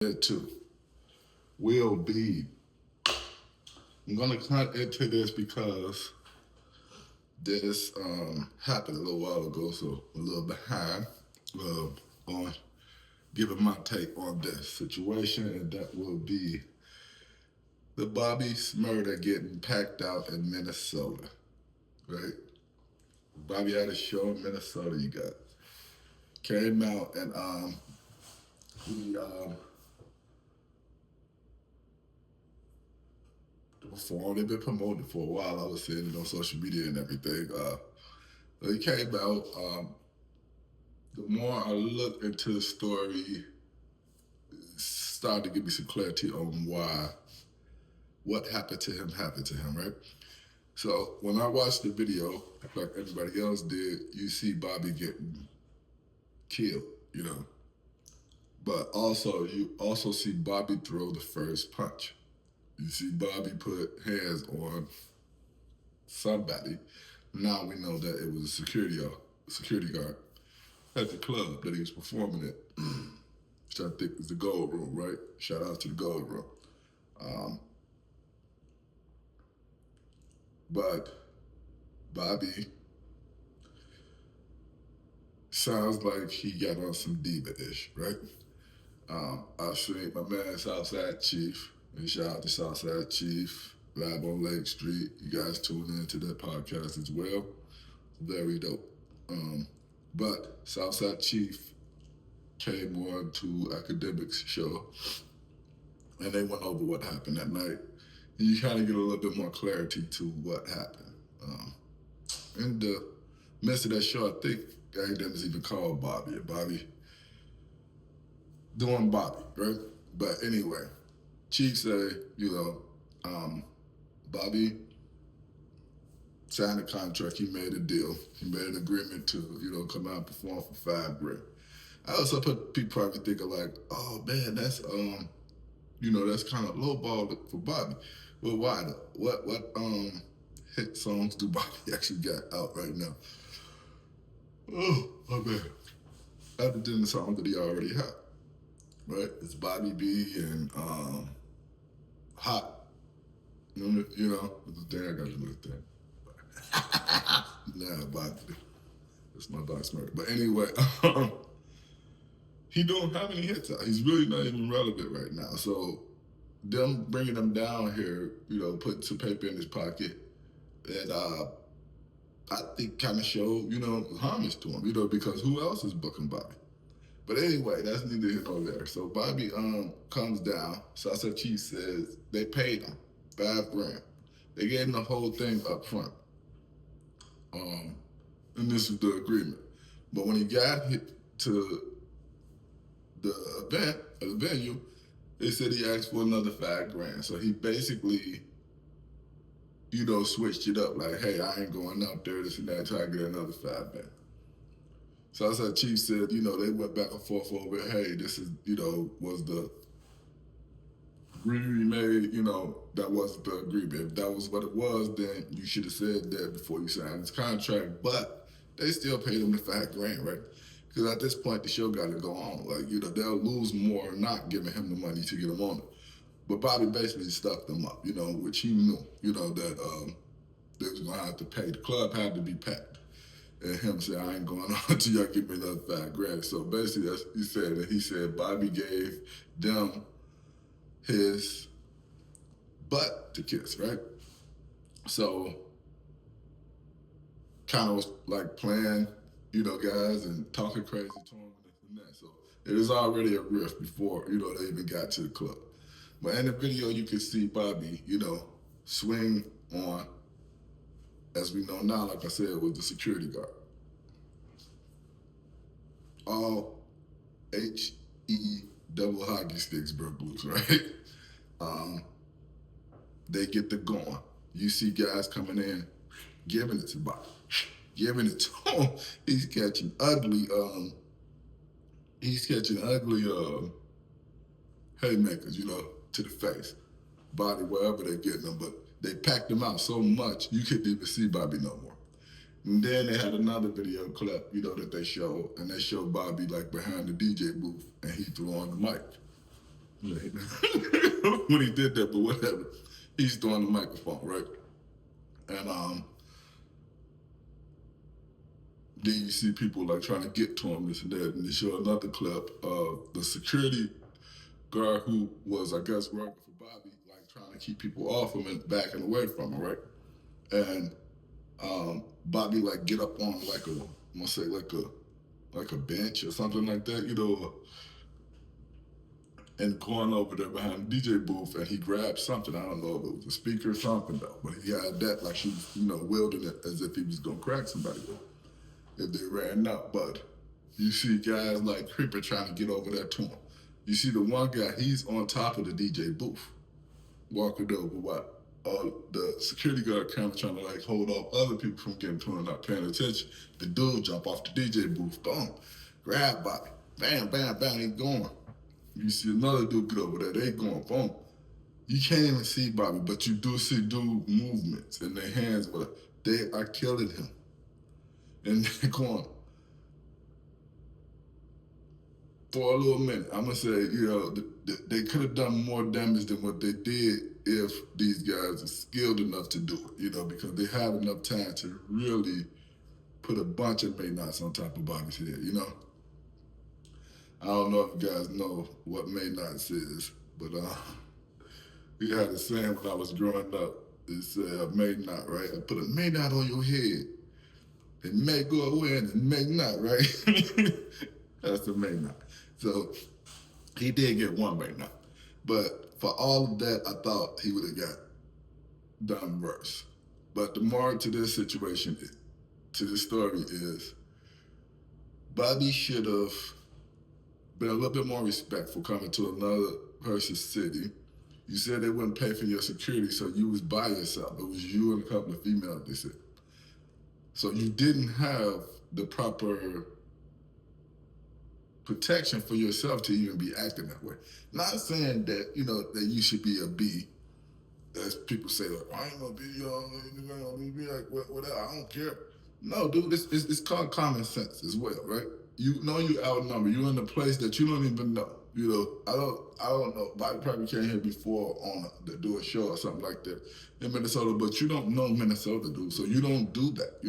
That too will be. I'm gonna cut into this because this happened a little while ago, so I'm a little behind on giving my take on this situation, and that will be the Bobby Shrmurda getting packed out in Minnesota, right? Bobby had a show in Minnesota. You got came out and he performed. They've been promoted for a while. I was seeing it on social media and everything. He came out. The more I look into the story, it started to give me some clarity on what happened to him, right? So when I watched the video, like everybody else did, you see Bobby getting killed, you know. But also you also see Bobby throw the first punch. You see Bobby put hands on somebody. Now we know that it was a security guard at the club that he was performing at, which I think is the Gold Room, right? Shout out to the Gold Room. Um, but Bobby sounds like he got on some diva-ish, right? I seen my man Southside Chief, and shout out to Southside Chief, live on Lake Street. You guys tune into that podcast as well. Very dope. But Southside Chief came on to Academics show, and they went over what happened that night. And you kind of get a little bit more clarity to what happened. In the midst of that show, I think Academics even called Bobby, and Bobby doing Bobby, right? But anyway, Chief said, Bobby signed a contract. He made a deal. He made an agreement to, come out and perform for $5 grand. I also put people probably thinking like, oh man, that's that's kind of lowball for Bobby. Well, why though? What hit songs do Bobby actually got out right now? Oh, my man. Other than the song that he already had, right? It's Bobby B and Hot. The thing I got to look at. Nah, Bobby. That's my Bobby Shrmurda. But anyway, he don't have any hits out. He's really not even relevant right now. So them bringing him down here, putting some paper in his pocket, and I think kind of showed, homage to him, because who else is booking Bobby? But anyway, that's neither here nor there. So Bobby comes down. Southside Chief says they paid him $5 grand. They gave him the whole thing up front. And this was the agreement. But when he got hit to the event, or the venue, they said he asked for another $5 grand. So he basically, switched it up. Like, hey, I ain't going out there, this and that, try to get another $5 grand. So I said, Chief said, they went back and forth over, hey, this is, was the agreement we made, that wasn't the agreement. If that was what it was, then you should have said that before you signed this contract. But they still paid him the $5 grand, right? Because at this point, the show got to go on. Like, they'll lose more not giving him the money to get him on it. But Bobby basically stuffed them up, which he knew, that they was going to have to pay. The club had to be packed. And him said, I ain't going on until y'all give me another $5 grand. So basically, that's he said. And he said Bobby gave them his butt to kiss, right? So kind of was like playing, guys, and talking crazy to him and this and that. So it was already a rift before, they even got to the club. But in the video, you can see Bobby, swing on, as we know now, like I said, with the security guard. All HE double hockey sticks, bro, Blues, right? They get the going. You see guys coming in, giving it to Bobby, giving it to him. He's catching ugly haymakers, to the face, body, wherever they're getting them. But they packed him out so much, you couldn't even see Bobby no more. And then they had another video clip, that they showed, and they showed Bobby like behind the DJ booth, and he threw on the mic. Yeah, when he did that, but whatever. He's throwing the microphone, right? And then you see people like trying to get to him, this and that. And they show another clip of the security guard who was, I guess, working for Bobby, like trying to keep people off him and backing away from him, right? And Bobby like get up on like a, I'm gonna say like a bench or something like that, you know, and going over there behind the DJ booth, and he grabbed something. I don't know if it was a speaker or something though, but he had that like he was, you know, wielding it as if he was gonna crack somebody if they ran up. But you see guys like creeping trying to get over there to him. You see the one guy, he's on top of the DJ booth, walking over what? The security guard kind of trying to like hold off other people from getting to him, not paying attention. The dude jump off the DJ booth, boom, grab Bobby, bam, bam, bam, he going. You see another dude get over there, they going, boom. You can't even see Bobby, but you do see dude movements in their hands, but they are killing him. And they're going, for a little minute, I'm gonna say, you know, they could have done more damage than what they did if these guys are skilled enough to do it, you know, because they had enough time to really put a bunch of Maynots on top of Bobby's head, you know. I don't know if you guys know what Maynots is, but we had a saying when I was growing up. It said, Maynot, right? I put a Maynot on your head. It may go away and it may not, right? That's the Maynot. So he did get one Maynot. But for all of that, I thought he would have got done worse. But the moral to this situation, to this story is, Bobby should have been a little bit more respectful coming to another person's city. You said they wouldn't pay for your security, so you was by yourself. It was you and a couple of females, they said. So you didn't have the proper protection for yourself to even be acting that way. Not saying that, you know, that you should be a B, as people say, like, I ain't gonna be, you know, be like, whatever, I don't care. No, dude, it's called common sense as well, right? You know you outnumbered. You're in a place that you don't even know. You know, I don't know. Bobby probably came here before to do a show or something like that in Minnesota, but you don't know Minnesota, dude. So you don't do that. You know.